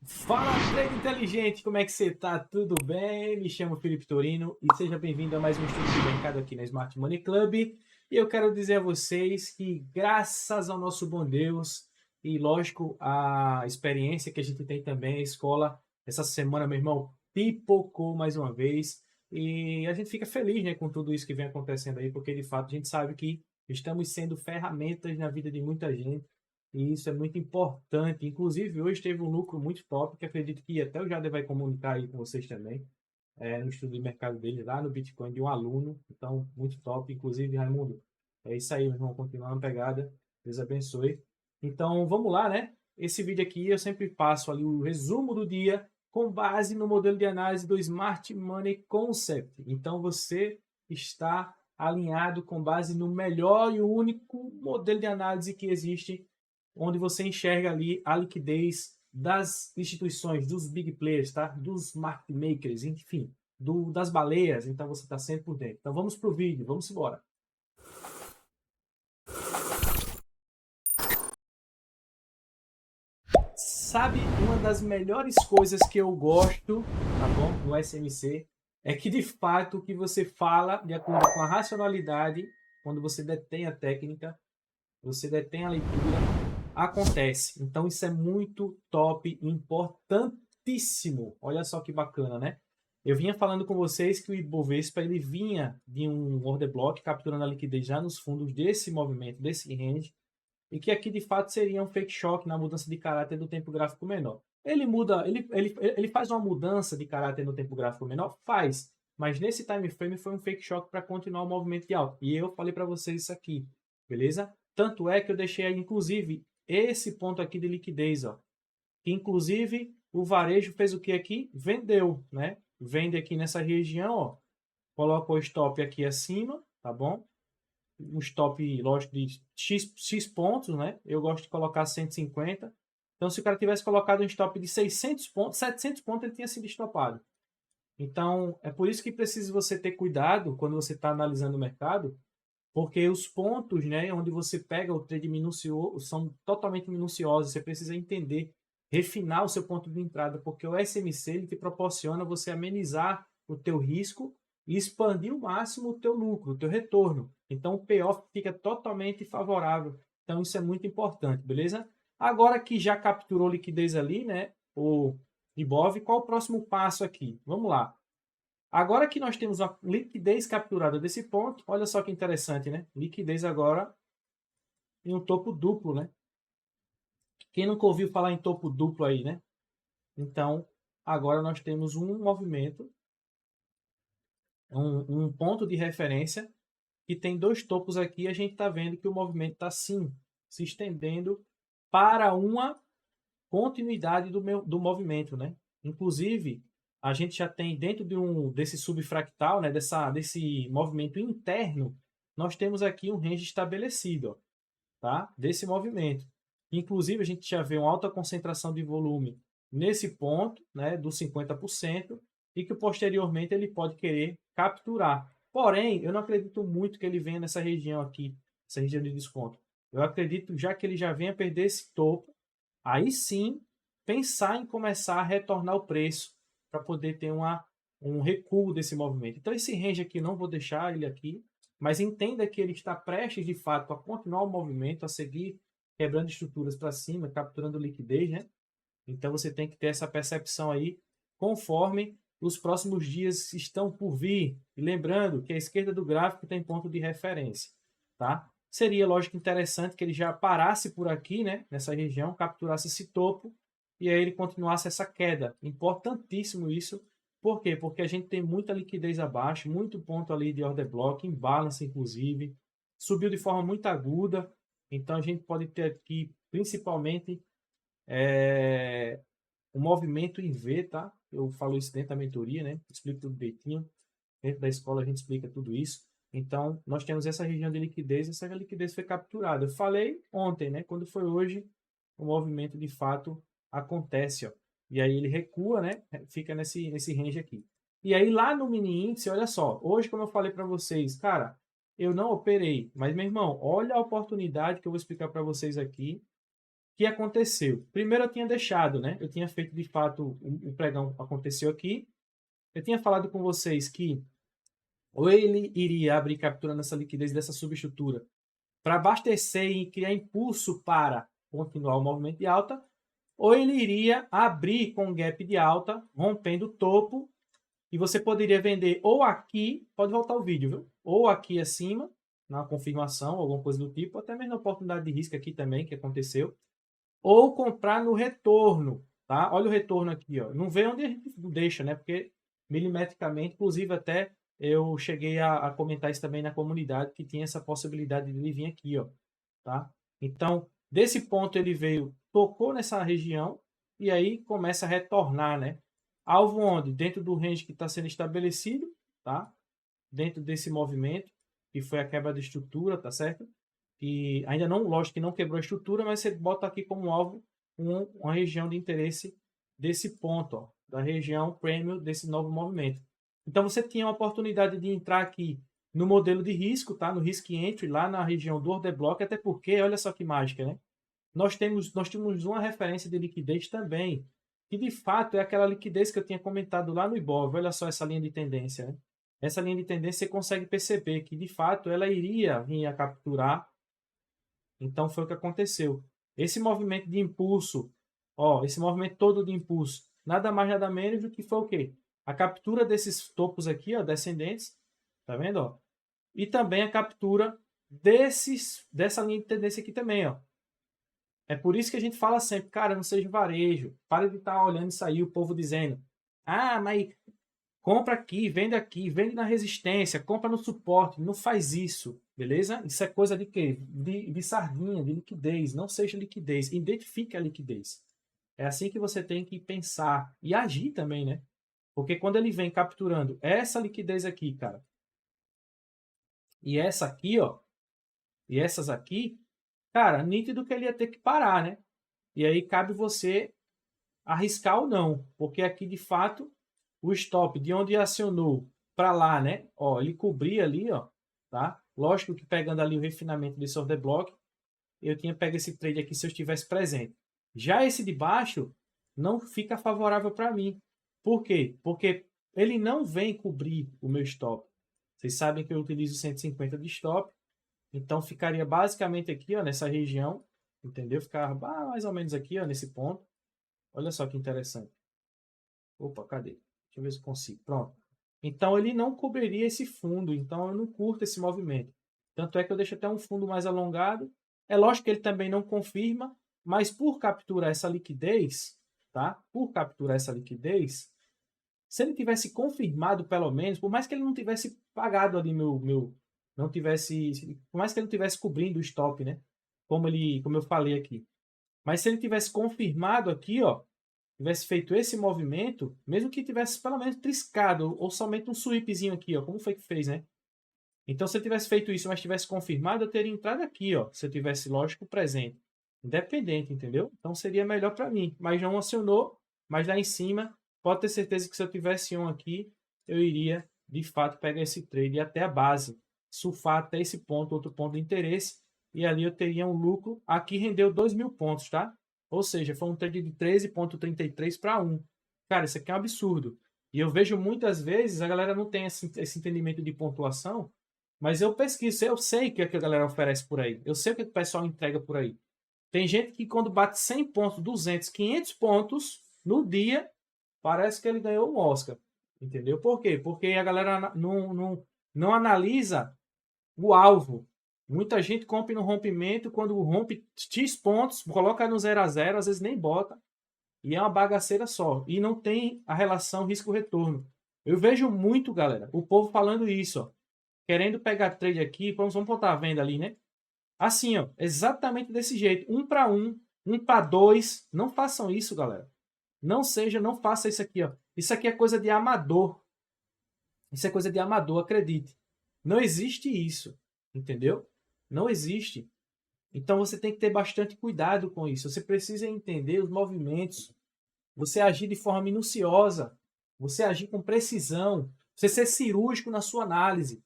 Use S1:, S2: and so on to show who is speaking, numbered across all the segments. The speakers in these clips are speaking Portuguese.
S1: Fala, trade inteligente, como é que você tá? Tudo bem? Me chamo Felipe Torino e seja bem-vindo a mais um estudo de mercado aqui na Smart Money Club. E eu quero dizer a vocês que, graças ao nosso bom Deus e, lógico, a experiência que a gente tem também, a escola, essa semana, meu irmão, pipocou mais uma vez. E a gente fica feliz, né, com tudo isso que vem acontecendo aí, porque de fato a gente sabe que estamos sendo ferramentas na vida de muita gente. E isso é muito importante. Inclusive, hoje teve um lucro muito top, que acredito que até o Jader vai comunicar aí com vocês também, no estudo de mercado dele, lá no Bitcoin, de um aluno. Então, muito top. Inclusive, Raimundo, é isso aí, meu irmão. Continuar na pegada. Deus abençoe. Então, vamos lá, né? Esse vídeo aqui eu sempre passo ali o resumo do dia com base no modelo de análise do Smart Money Concept. Então, você está alinhado com base no melhor e único modelo de análise que existe, onde você enxerga ali a liquidez das instituições, dos big players, tá? Dos market makers, enfim, das baleias. Então você está sempre por dentro. Então vamos para o vídeo, vamos embora. Sabe, uma das melhores coisas que eu gosto, tá bom, no SMC, é que de fato o que você fala, de acordo com a racionalidade, quando você detém a técnica, você detém a leitura, acontece. Então isso é muito top, importantíssimo. Olha só que bacana, né? Eu vinha falando com vocês que o Ibovespa ele vinha de um order block capturando a liquidez já nos fundos desse movimento, desse range, e que aqui de fato seria um fake shock na mudança de caráter do tempo gráfico menor. Ele muda, ele faz uma mudança de caráter no tempo gráfico menor? Faz, mas nesse time frame foi um fake shock para continuar o movimento de alta. E eu falei para vocês isso aqui, beleza? Tanto é que eu deixei aí, inclusive, esse ponto aqui de liquidez, ó. Que inclusive o varejo fez o que aqui? Vendeu, né? Vende aqui nessa região, ó. Coloca o stop aqui acima, tá bom? Um stop, lógico, de X pontos, né? Eu gosto de colocar 150. Então, se o cara tivesse colocado um stop de 600 pontos, 700 pontos, ele tinha sido estopado. Então, é por isso que precisa você ter cuidado quando você está analisando o mercado, porque os pontos, né, onde você pega o trade minucioso, são totalmente minuciosos. Você precisa entender, refinar o seu ponto de entrada, porque o SMC ele te proporciona você amenizar o teu risco e expandir ao máximo o teu lucro, o teu retorno. Então o payoff fica totalmente favorável. Então isso é muito importante, beleza? Agora que já capturou liquidez ali, né, o Ibov, qual o próximo passo aqui? Vamos lá. Agora que nós temos a liquidez capturada desse ponto, olha só que interessante, né? Liquidez agora em um topo duplo, né? Quem nunca ouviu falar em topo duplo aí, né? Então, agora nós temos um movimento, um ponto de referência que tem dois topos aqui. A gente está vendo que o movimento está sim se estendendo para uma continuidade do movimento, né? Inclusive, a gente já tem dentro desse subfractal, né, desse movimento interno, nós temos aqui um range estabelecido, ó, tá? Desse movimento. Inclusive, a gente já vê uma alta concentração de volume nesse ponto, né, dos 50%, e que posteriormente ele pode querer capturar. Porém, eu não acredito muito que ele venha nessa região aqui, essa região de desconto. Eu acredito já que ele já venha perder esse topo, aí sim pensar em começar a retornar o preço para poder ter um recuo desse movimento. Então esse range aqui não vou deixar ele aqui, mas entenda que ele está prestes de fato a continuar o movimento, a seguir quebrando estruturas para cima, capturando liquidez, né? Então você tem que ter essa percepção aí conforme os próximos dias estão por vir. E lembrando que a esquerda do gráfico tem ponto de referência, tá? Seria, lógico, interessante que ele já parasse por aqui, né, nessa região, capturasse esse topo e aí ele continuasse essa queda. Importantíssimo isso. Por quê? Porque a gente tem muita liquidez abaixo, muito ponto ali de order block, imbalance inclusive, subiu de forma muito aguda. Então a gente pode ter aqui principalmente o movimento em V, tá? Eu falo isso dentro da mentoria, né? Explico tudo direitinho. Dentro da escola a gente explica tudo isso. Então, nós temos essa região de liquidez, essa liquidez foi capturada. Eu falei ontem, né? Quando foi hoje, o movimento de fato acontece, ó. E aí ele recua, né? Fica nesse range aqui. E aí lá no mini índice, olha só, hoje como eu falei para vocês, cara, eu não operei, mas meu irmão, olha a oportunidade que eu vou explicar para vocês aqui que aconteceu? Primeiro eu tinha deixado, né? Eu tinha feito de fato o pregão aconteceu aqui. Eu tinha falado com vocês que ou ele iria abrir capturando essa liquidez dessa subestrutura para abastecer e criar impulso para continuar o movimento de alta, ou ele iria abrir com gap de alta, rompendo o topo, e você poderia vender ou aqui, pode voltar o vídeo, viu? Ou aqui acima, na confirmação, alguma coisa do tipo, até mesmo na oportunidade de risco aqui também, que aconteceu, ou comprar no retorno, tá? Olha o retorno aqui, ó. Não vê onde a gente deixa, né? Porque milimetricamente, inclusive até eu cheguei a comentar isso também na comunidade, que tinha essa possibilidade de ele vir aqui, ó, tá? Então, desse ponto ele veio, tocou nessa região e aí começa a retornar, né? Alvo onde? Dentro do range que está sendo estabelecido, tá? Dentro desse movimento, que foi a quebra de estrutura, tá certo? E ainda não, lógico que não quebrou a estrutura, mas você bota aqui como alvo uma região de interesse desse ponto, ó, da região premium desse novo movimento. Então você tinha a oportunidade de entrar aqui no modelo de risco, tá? No risk entry, lá na região do order block, até porque, olha só que mágica, né? Nós temos uma referência de liquidez também, que de fato é aquela liquidez que eu tinha comentado lá no Ibov. Olha só essa linha de tendência, né? Essa linha de tendência você consegue perceber que de fato ela iria vir a capturar. Então foi o que aconteceu. Esse movimento de impulso, ó, esse movimento todo de impulso, nada mais nada menos do que foi o quê? A captura desses topos aqui, ó, descendentes, tá vendo, ó? E também a captura dessa linha de tendência aqui também, ó. É por isso que a gente fala sempre, cara, não seja varejo. Para de estar olhando isso aí, o povo dizendo, ah, mas compra aqui, vende na resistência, compra no suporte. Não faz isso, beleza? Isso é coisa de quê? De sardinha, de liquidez. Não seja liquidez. Identifique a liquidez. É assim que você tem que pensar e agir também, né? Porque quando ele vem capturando essa liquidez aqui, cara, e essa aqui, ó, e essas aqui, cara, nítido que ele ia ter que parar, né? E aí cabe você arriscar ou não, porque aqui de fato o stop de onde acionou para lá, né? Ó, ele cobria ali, ó, tá? Lógico que pegando ali o refinamento desse order block, eu tinha pego esse trade aqui se eu estivesse presente. Já esse de baixo não fica favorável para mim. Por quê? Porque ele não vem cobrir o meu stop. Vocês sabem que eu utilizo 150 de stop, então ficaria basicamente aqui, ó, nessa região, entendeu? Ficava mais ou menos aqui, ó, nesse ponto. Olha só que interessante. Opa, cadê? Deixa eu ver se consigo. Pronto. Então ele não cobriria esse fundo, então eu não curto esse movimento. Tanto é que eu deixo até um fundo mais alongado. É lógico que ele também não confirma, mas por capturar essa liquidez, tá? Por capturar essa liquidez, se ele tivesse confirmado pelo menos, por mais que ele não tivesse pagado ali não tivesse, por mais que ele não tivesse cobrindo o stop, né? Como eu falei aqui. Mas se ele tivesse confirmado aqui, ó, tivesse feito esse movimento, mesmo que tivesse pelo menos triscado, ou somente um sweepzinho aqui, ó, como foi que fez, né? Então, se eu tivesse feito isso, mas tivesse confirmado, eu teria entrado aqui, ó, se eu tivesse, lógico, presente. Independente, entendeu? Então, seria melhor para mim. Mas não acionou, mas lá em cima, pode ter certeza que se eu tivesse um aqui, eu iria, de fato, pegar esse trade até a base, surfar até esse ponto, outro ponto de interesse, e ali eu teria um lucro. Aqui rendeu 2.000 pontos, tá? Ou seja, foi um trade de 13,33 para 1. Cara, isso aqui é um absurdo. E eu vejo muitas vezes, a galera não tem esse entendimento de pontuação, mas eu pesquiso, eu sei o que a galera oferece por aí. Eu sei o que o pessoal entrega por aí. Tem gente que quando bate 100 pontos, 200, 500 pontos no dia, parece que ele ganhou um Oscar. Entendeu? Por quê? Porque a galera não analisa o alvo. Muita gente compra no rompimento, quando rompe X pontos, coloca no 0 a 0, às vezes nem bota. E é uma bagaceira só. E não tem a relação risco-retorno. Eu vejo muito, galera, o povo falando isso, ó, querendo pegar trade aqui, vamos botar a venda ali, né? Assim, ó, exatamente desse jeito, 1 para 1, 1 para 2. Não façam isso, galera. Não faça isso aqui, ó. Isso aqui é coisa de amador. Isso é coisa de amador, acredite. Não existe isso, entendeu? Não existe. Então você tem que ter bastante cuidado com isso. Você precisa entender os movimentos. Você agir de forma minuciosa. Você agir com precisão. Você ser cirúrgico na sua análise.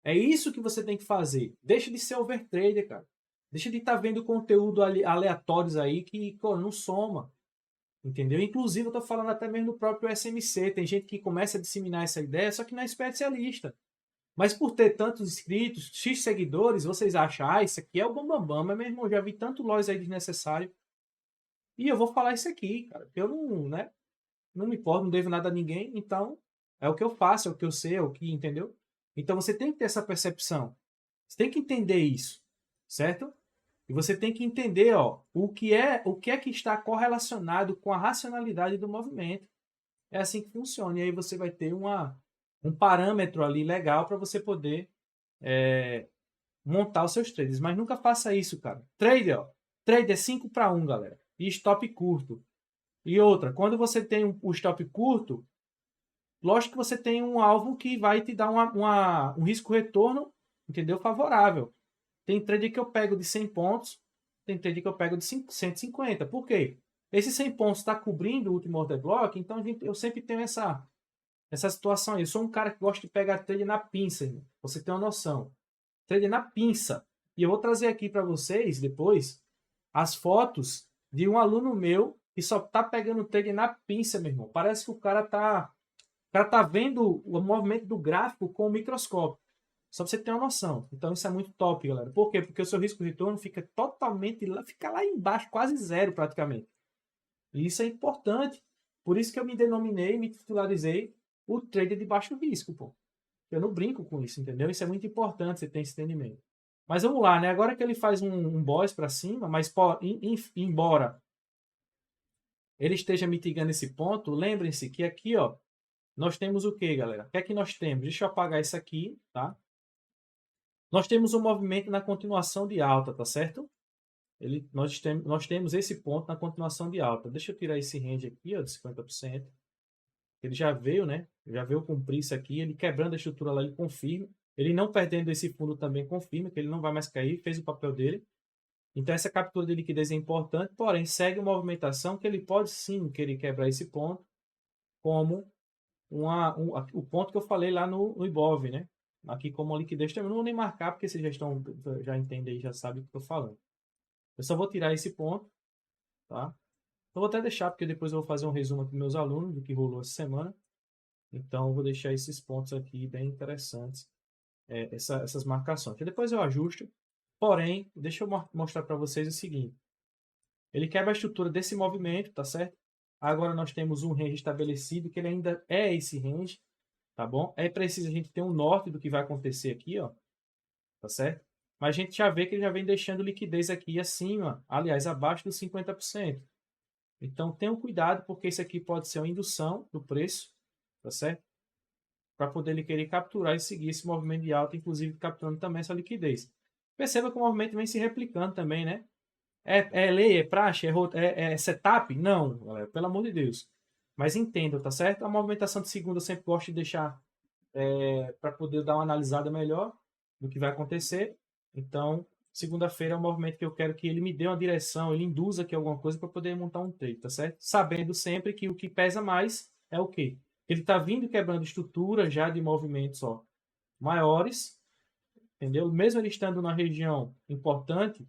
S1: É isso que você tem que fazer. Deixa de ser overtrader, cara. Deixa de estar vendo conteúdo aleatórios aí que pô, não soma. Entendeu? Inclusive, eu estou falando até mesmo do próprio SMC. Tem gente que começa a disseminar essa ideia, só que não é especialista. Mas por ter tantos inscritos, X seguidores, vocês acham, ah, isso aqui é o bambambam. Mas, meu irmão, já vi tanto lojas aí desnecessário. E eu vou falar isso aqui, cara. Eu não, né? Não me importo, não devo nada a ninguém. Então, é o que eu faço, é o que eu sei, é o que, entendeu? Então, você tem que ter essa percepção. Você tem que entender isso, certo? E você tem que entender, ó, o que é que está correlacionado com a racionalidade do movimento. É assim que funciona. E aí você vai ter um parâmetro ali legal para você poder montar os seus trades. Mas nunca faça isso, cara. Trade, ó. Trade é 5 para 1, galera. E stop curto. E outra, quando você tem o stop curto, lógico que você tem um alvo que vai te dar um risco-retorno, entendeu? Favorável. Tem trade que eu pego de 100 pontos, tem trade que eu pego de 150. Por quê? Esse 100 pontos está cobrindo o último order block, então eu sempre tenho essa situação aí. Eu sou um cara que gosta de pegar trade na pinça, irmão. Você tem uma noção. Trade na pinça. E eu vou trazer aqui para vocês, depois, as fotos de um aluno meu que só tá pegando trade na pinça, meu irmão. Parece que o cara tá vendo o movimento do gráfico com o microscópio. Só pra você ter uma noção. Então isso é muito top, galera. Por quê? Porque o seu risco de retorno fica totalmente lá, fica lá embaixo, quase zero praticamente. E isso é importante. Por isso que eu me denominei, me titularizei o trader de baixo risco, pô. Eu não brinco com isso, entendeu? Isso é muito importante, você ter esse entendimento. Mas vamos lá, né? Agora que ele faz um boss para cima, mas embora ele esteja mitigando esse ponto, lembrem-se que aqui, ó, nós temos o que, galera? O que é que nós temos? Deixa eu apagar isso aqui, tá? Nós temos um movimento na continuação de alta, tá certo? Nós temos esse ponto na continuação de alta. Deixa eu tirar esse range aqui, ó, de 50%. Ele já veio, né? Já veio cumprir isso aqui. Ele quebrando a estrutura lá, ele confirma. Ele não perdendo esse fundo também confirma que ele não vai mais cair, fez o papel dele. Então essa captura de liquidez é importante, porém segue uma movimentação que ele pode sim querer quebrar esse ponto, como o ponto que eu falei lá no Ibov, né? Aqui como a liquidez também, não vou nem marcar, porque vocês já entendem aí, já sabem o que eu estou falando. Eu só vou tirar esse ponto, tá? Eu vou até deixar, porque depois eu vou fazer um resumo aqui com meus alunos do que rolou essa semana. Então eu vou deixar esses pontos aqui bem interessantes, essas marcações. E depois eu ajusto. Porém, deixa eu mostrar para vocês o seguinte. Ele quebra a estrutura desse movimento, tá certo? Agora nós temos um range estabelecido, que ele ainda é esse range, tá bom? É preciso a gente ter um norte do que vai acontecer aqui, ó, tá certo? Mas a gente já vê que ele já vem deixando liquidez aqui acima, aliás, abaixo dos 50%. Então tenham cuidado, porque isso aqui pode ser uma indução do preço, tá certo? Para poder ele querer capturar e seguir esse movimento de alta, inclusive capturando também essa liquidez. Perceba que o movimento vem se replicando também, né? É lei, é praxe, é setup? Não, galera, pelo amor de Deus. Mas entenda, tá certo? A movimentação de segunda eu sempre gosto de deixar para poder dar uma analisada melhor do que vai acontecer. Então, segunda-feira é um movimento que eu quero que ele me dê uma direção, ele induza aqui alguma coisa para poder montar um trade, tá certo? Sabendo sempre que o que pesa mais é o quê? Ele está vindo quebrando estrutura já de movimentos ó, maiores, entendeu? Mesmo ele estando na região importante,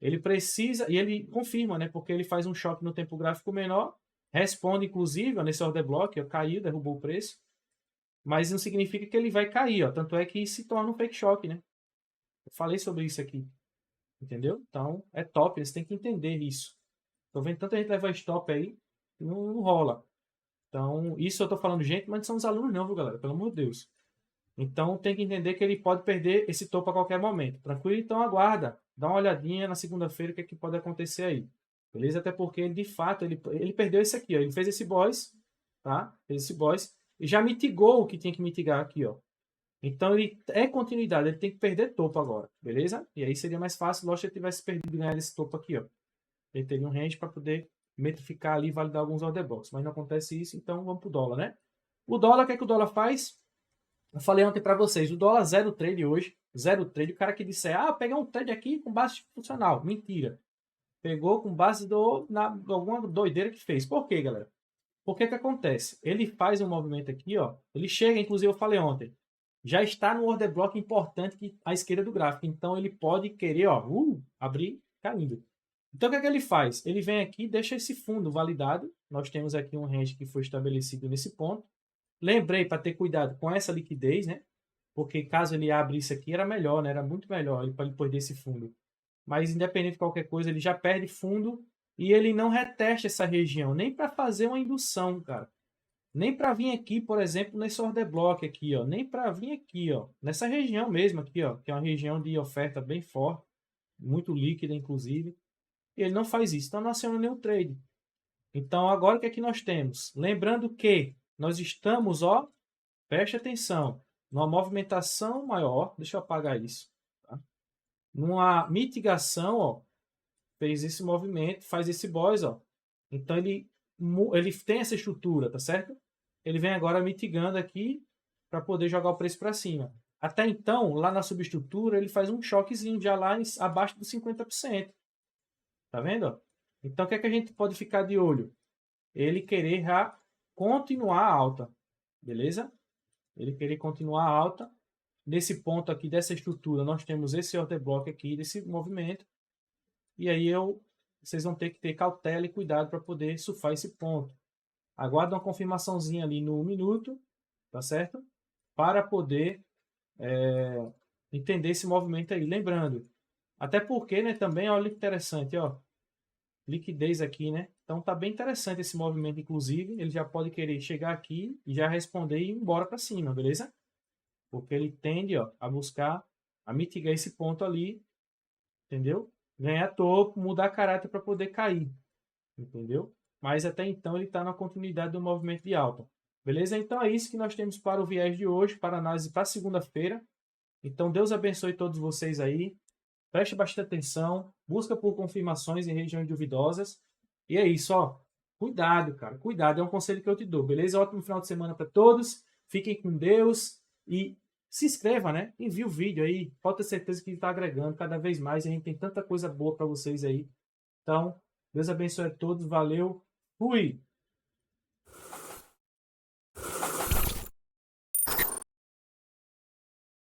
S1: ele precisa, e ele confirma, né? Porque ele faz um choque no tempo gráfico menor, responde, inclusive, ó, nesse order block, ó, caiu, derrubou o preço, mas não significa que ele vai cair, ó. Tanto é que se torna um fake choque, né? Eu falei sobre isso aqui, entendeu? Então, é top, eles têm que entender isso. Tô vendo tanta gente levar stop aí, não rola. Então, isso eu tô falando gente, mas não são os alunos não, viu, galera? Pelo amor de Deus. Então, tem que entender que ele pode perder esse topo a qualquer momento. Tranquilo? Então, aguarda. Dá uma olhadinha na segunda-feira o que, é que pode acontecer aí. Beleza? Até porque, ele, de fato, ele perdeu esse aqui, ó. Ele fez esse boss, tá? Fez esse boss e já mitigou o que tinha que mitigar aqui, ó. Então, ele é continuidade. Ele tem que perder topo agora. Beleza? E aí seria mais fácil, lógico, se ele tivesse perdido e ganhar esse topo aqui, ó. Ele teria um range para poder metrificar ali e validar alguns order blocks. Mas não acontece isso, então vamos pro dólar, né? O dólar, o que é que o dólar faz? Eu falei ontem para vocês, o dólar zero trade hoje, zero trade, o cara que disser, peguei um trade aqui com base funcional. Mentira. Pegou com base de alguma doideira que fez. Por quê, galera? Por que que acontece? Ele faz um movimento aqui, ó. Ele chega, inclusive eu falei ontem, já está no order block importante que à esquerda do gráfico. Então ele pode querer, ó, abrir caindo. Então o que é que ele faz? Ele vem aqui e deixa esse fundo validado. Nós temos aqui um range que foi estabelecido nesse ponto. Lembrei para ter cuidado com essa liquidez, né? Porque caso ele abra isso aqui, era melhor, né? Era muito melhor para ele perder esse fundo. Mas independente de qualquer coisa, ele já perde fundo e ele não retesta essa região, nem para fazer uma indução, cara. Nem para vir aqui, por exemplo, nesse order block aqui, ó. Nem para vir aqui, ó. Nessa região mesmo aqui, ó. Que é uma região de oferta bem forte. Muito líquida, inclusive. E ele não faz isso. Então, não aciona nenhum trade. Então, agora o que é que nós temos? Lembrando que nós estamos, ó. Preste atenção. Numa movimentação maior. Deixa eu apagar isso. Tá? Numa mitigação, ó. Fez esse movimento. Faz esse boss, ó. Então, ele tem essa estrutura, tá certo? Ele vem agora mitigando aqui para poder jogar o preço para cima. Até então, lá na subestrutura, ele faz um choquezinho já lá abaixo dos 50%. Tá vendo? Então, o que é que a gente pode ficar de olho? Ele querer já continuar alta. Beleza? Ele querer continuar alta. Nesse ponto aqui dessa estrutura, nós temos esse order block aqui, desse movimento. E aí vocês vão ter que ter cautela e cuidado para poder surfar esse ponto. Aguarda uma confirmaçãozinha ali no 1 minuto, tá certo? Para poder entender esse movimento aí. Lembrando, até porque, né, também, olha que interessante, ó. Liquidez aqui, né? Então tá bem interessante esse movimento, inclusive. Ele já pode querer chegar aqui e já responder e ir embora para cima, beleza? Porque ele tende, ó, a buscar, a mitigar esse ponto ali, entendeu? Ganhar topo, mudar caráter para poder cair, entendeu? Mas até então ele está na continuidade do movimento de alta. Beleza? Então é isso que nós temos para o viés de hoje, para a análise para segunda-feira. Então Deus abençoe todos vocês aí. Preste bastante atenção. Busca por confirmações em regiões duvidosas. E é isso, ó. Cuidado, cara. Cuidado. É um conselho que eu te dou. Beleza? Ótimo final de semana para todos. Fiquem com Deus. E se inscreva, né? Envie o vídeo aí. Pode ter certeza que está agregando cada vez mais. A gente tem tanta coisa boa para vocês aí. Então, Deus abençoe a todos. Valeu. Fui!